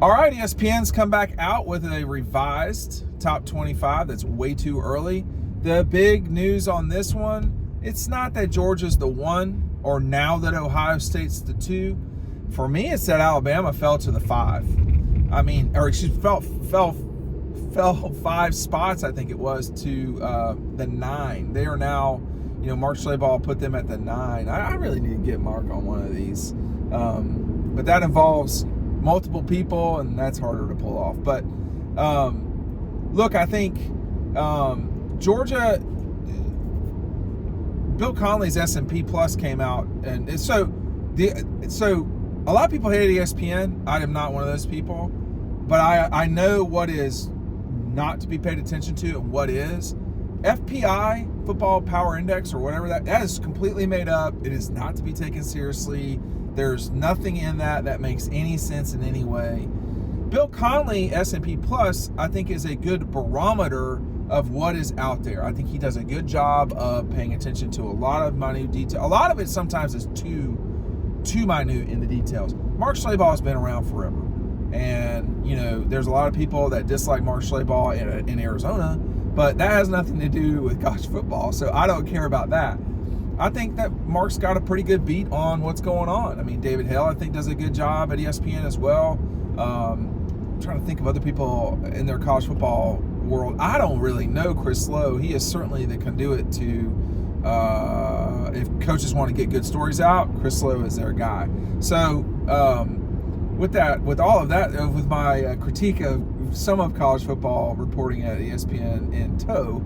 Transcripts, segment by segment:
All right, ESPN's come back out with a revised top 25 that's way too early. The big news on this one, it's not that Georgia's the 1 or now that Ohio State's the 2. For me, it's that Alabama fell to the 5. I mean, or she fell 5 spots, I think it was, to the 9. They are now, Mark Schlabach put them at the 9. I really need to get Mark on one of these. But that involves multiple people, and that's harder to pull off. But look, I think Georgia, Bill Connelly's S&P Plus came out, and so a lot of people hate ESPN. I am not one of those people, but I know what is not to be paid attention to and what is. FPI, Football Power Index, or whatever that is completely made up. It is not to be taken seriously. There's nothing in that makes any sense in any way. Bill Connelly, S&P Plus, I think is a good barometer of what is out there. I think he does a good job of paying attention to a lot of minute detail. A lot of it sometimes is too minute in the details. Mark Schlabach has been around forever. And, there's a lot of people that dislike Mark Schlabach in Arizona, but that has nothing to do with college football. So I don't care about that. I think that Mark's got a pretty good beat on what's going on. I mean, David Hale, I think, does a good job at ESPN as well. I'm trying to think of other people in their college football world. I don't really know Chris Lowe. He is certainly the conduit to, if coaches want to get good stories out, Chris Lowe is their guy. So with all of that, with my critique of some of college football reporting at ESPN in tow,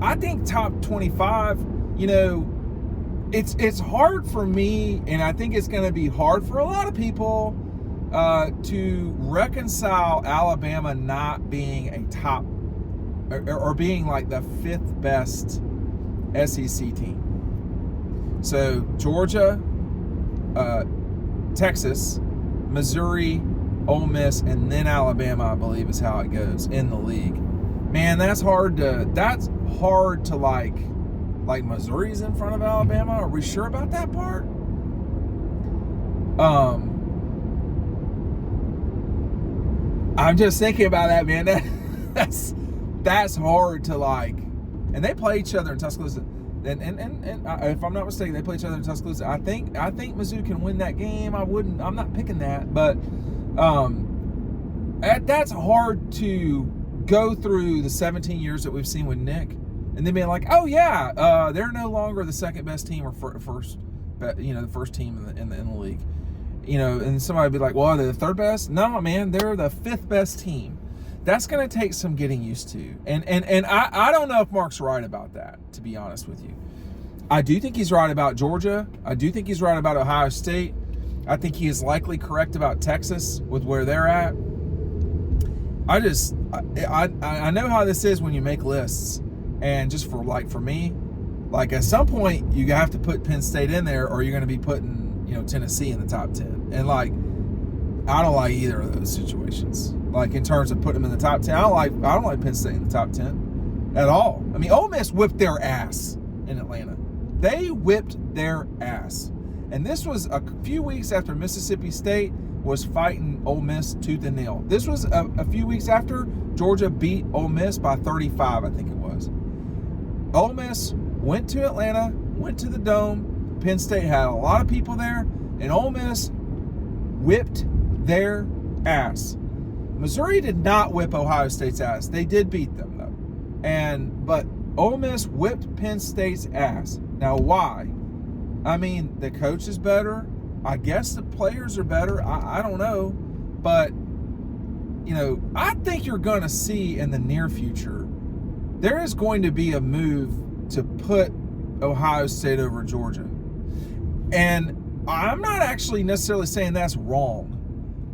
I think top 25, it's hard for me, and I think it's going to be hard for a lot of people to reconcile Alabama not being a top or being like the 5th best SEC team. So Georgia, Texas, Missouri, Ole Miss, and then Alabama, I believe, is how it goes in the league. Man, that's hard to like Missouri's in front of Alabama. Are we sure about that part? I'm just thinking about that, man. That's hard to like. And they play each other in Tuscaloosa. And if I'm not mistaken, they play each other in Tuscaloosa. I think Mizzou can win that game. I'm not picking that, but that's hard to go through the 17 years that we've seen with Nick, and then being like, oh yeah, they're no longer the second best team or first, the first team in the league, and somebody would be like, well, are they the 3rd best? No, man, they're the 5th best team. That's going to take some getting used to. And I don't know if Mark's right about that, to be honest with you. I do think he's right about Georgia. I do think he's right about Ohio State. I think he is likely correct about Texas with where they're at. I know how this is when you make lists. And just for me, like at some point you have to put Penn State in there, or you're going to be putting, Tennessee in the top 10. And I don't like either of those situations. Like in terms of putting them in the top 10, I don't like Penn State in the top 10 at all. I mean, Ole Miss whipped their ass in Atlanta. They whipped their ass. And this was a few weeks after Mississippi State was fighting Ole Miss tooth and nail. This was a few weeks after Georgia beat Ole Miss by 35, I think it was. Ole Miss went to Atlanta, went to the Dome. Penn State had a lot of people there, and Ole Miss whipped their ass. Missouri did not whip Ohio State's ass. They did beat them, though. But Ole Miss whipped Penn State's ass. Now, why? I mean, the coach is better. I guess the players are better. I don't know. But, I think you're going to see in the near future, there is going to be a move to put Ohio State over Georgia. And I'm not actually necessarily saying that's wrong,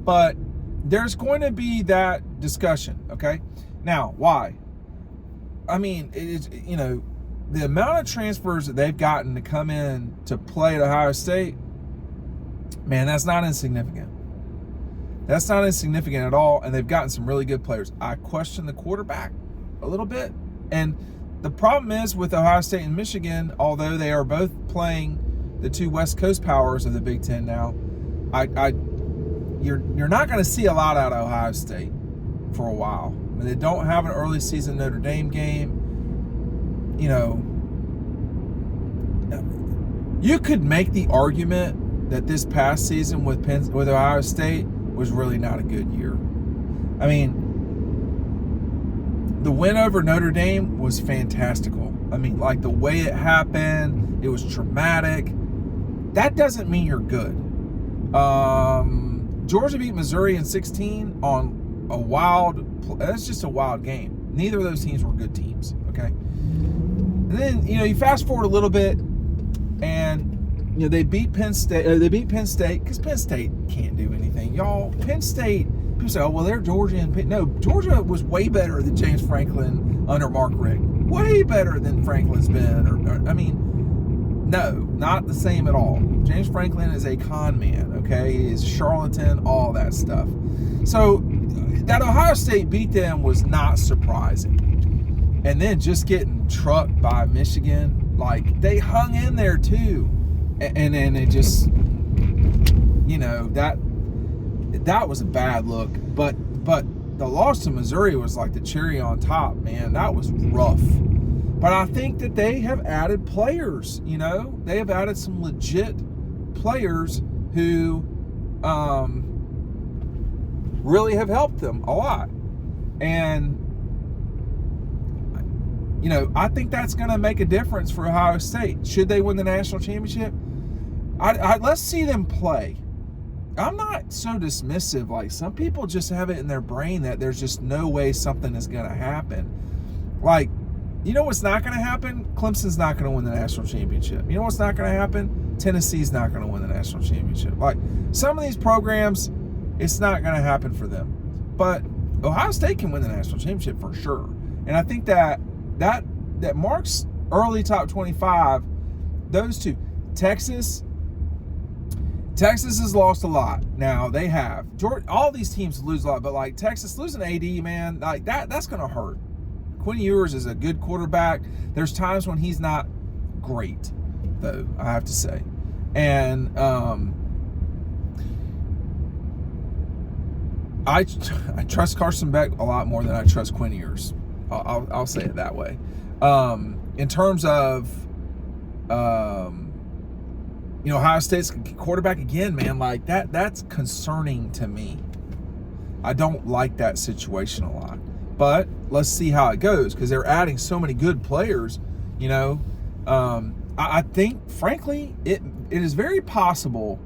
but there's going to be that discussion, okay? Now, why? I mean, the amount of transfers that they've gotten to come in to play at Ohio State, man, that's not insignificant. That's not insignificant at all, and they've gotten some really good players. I question the quarterback a little bit, and the problem is with Ohio State and Michigan, although they are both playing the two West Coast powers of the Big Ten now, I you're not going to see a lot out of Ohio State for a while. I mean, they don't have an early season Notre Dame game. You know, you could make the argument that this past season with Ohio State was really not a good year. I mean, the win over Notre Dame was fantastical. I mean, like the way it happened, it was traumatic. That doesn't mean you're good. Georgia beat Missouri in 16 on a wild, that's just a wild game. Neither of those teams were good teams, okay? And then, you know, you fast forward a little bit, and you know, they beat Penn State because Penn State can't do anything. Y'all, Penn State, people say, oh, well, they're Georgia and Penn. No, Georgia was way better than James Franklin under Mark Richt. Way better than Franklin's been. I mean, no, not the same at all. James Franklin is a con man, okay? He is a charlatan, all that stuff. So that Ohio State beat them was not surprising. And then just getting trucked by Michigan, like they hung in there too. And then it just, you know, that was a bad look. But the loss to Missouri was like the cherry on top, man. That was rough. But I think that they have added players, you know. They have added some legit players who really have helped them a lot. And, you know, I think that's going to make a difference for Ohio State. Should they win the national championship? Let's see them play. I'm not so dismissive. Like, some people just have it in their brain that there's just no way something is going to happen. Like, you know what's not going to happen? Clemson's not going to win the national championship. You know what's not going to happen? Tennessee's not going to win the national championship. Like, some of these programs, it's not going to happen for them. But Ohio State can win the national championship for sure. And I think that marks early top 25, those two. Texas has lost a lot. Now, they have. All these teams lose a lot, but like Texas losing AD, man, like that's going to hurt. Quinn Ewers is a good quarterback. There's times when he's not great, though, I have to say. And I trust Carson Beck a lot more than I trust Quinn Ewers. I'll say it that way. In terms of, you know, Ohio State's quarterback again, man, like that's concerning to me. I don't like that situation a lot. But let's see how it goes, because they're adding so many good players, you know. I think, frankly, it is very possible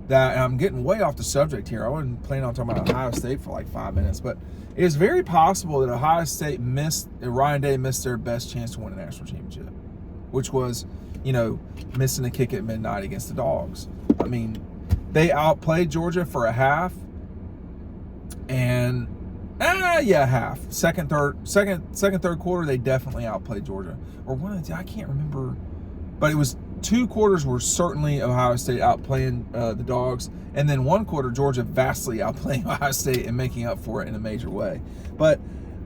that, and I'm getting way off the subject here. I wasn't planning on talking about Ohio State for like 5 minutes, but it is very possible that Ohio State Ryan Day missed their best chance to win a national championship, which was, you know, missing a kick at midnight against the Dogs. I mean, they outplayed Georgia for a half, and half. Second, third quarter, they definitely outplayed Georgia. Or I can't remember. But it was 2 quarters were certainly Ohio State outplaying the Dogs. And then 1 quarter, Georgia vastly outplaying Ohio State and making up for it in a major way. But,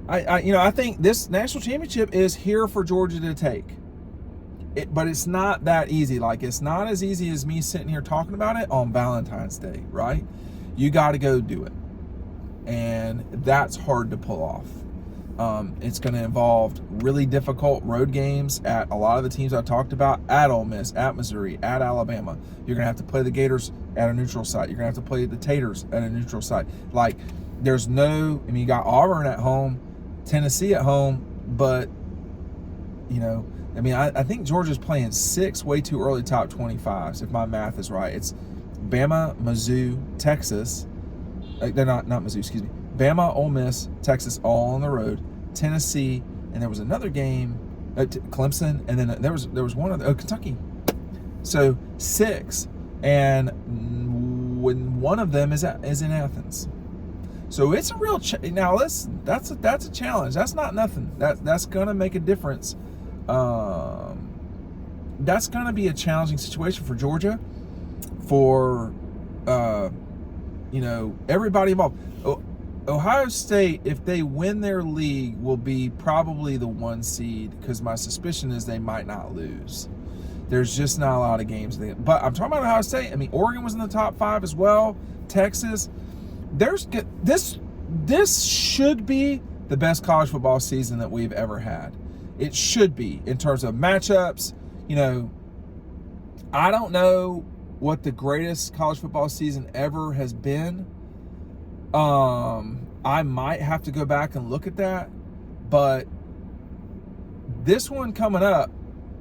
I think this national championship is here for Georgia to take. But it's not that easy. Like, it's not as easy as me sitting here talking about it on Valentine's Day, right? You got to go do it. And that's hard to pull off. It's going to involve really difficult road games at a lot of the teams I talked about, at Ole Miss, at Missouri, at Alabama. You're going to have to play the Gators at a neutral site. You're going to have to play the Taters at a neutral site. Like, you got Auburn at home, Tennessee at home, but, you know, I think Georgia's playing 6 way too early top 25s, if my math is right. It's Bama, Mizzou, Texas. They're not Mizzou, excuse me. Bama, Ole Miss, Texas, all on the road. Tennessee, and there was another game, Clemson, and then there was one other, Kentucky. So 6, and when one of them is in Athens. So it's a real now. That's a challenge. That's not nothing. That's gonna make a difference. That's gonna be a challenging situation for Georgia, for everybody involved. Ohio State, if they win their league, will be probably the 1 seed, because my suspicion is they might not lose. There's just not a lot of games. But I'm talking about Ohio State. Oregon was in the top 5 as well. Texas. this should be the best college football season that we've ever had. It should be, in terms of matchups. You know, I don't know what the greatest college football season ever has been. I might have to go back and look at that, but this one coming up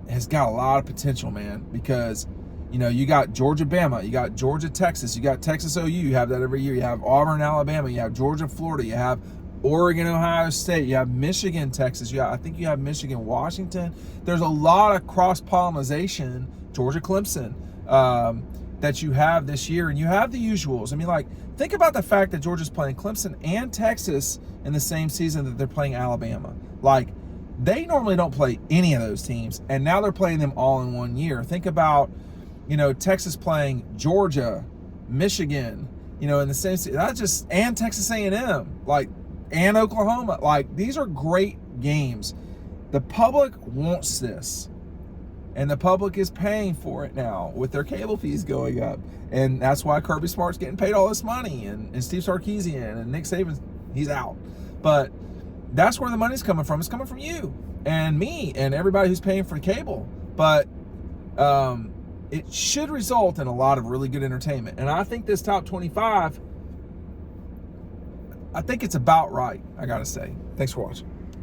has got a lot of potential, man, because, you know, you got Georgia, Bama, you got Georgia, Texas, you got Texas, OU, you have that every year. You have Auburn, Alabama, you have Georgia, Florida, you have Oregon, Ohio State, you have Michigan, Texas, I think you have Michigan, Washington. There's a lot of cross-pollination, Georgia, Clemson, that you have this year, and you have the usuals. I mean, like, think about the fact that Georgia's playing Clemson and Texas in the same season that they're playing Alabama. Like, they normally don't play any of those teams, and now they're playing them all in one year. Think about, you know, Texas playing Georgia, Michigan, you know, in the same season. That's just, and Texas A&M, like, and Oklahoma. Like, these are great games. The public wants this. And the public is paying for it now with their cable fees going up. And that's why Kirby Smart's getting paid all this money. And Steve Sarkisian and Nick Saban, he's out. But that's where the money's coming from. It's coming from you and me and everybody who's paying for cable. But it should result in a lot of really good entertainment. And I think this top 25, I think it's about right, I got to say. Thanks for watching.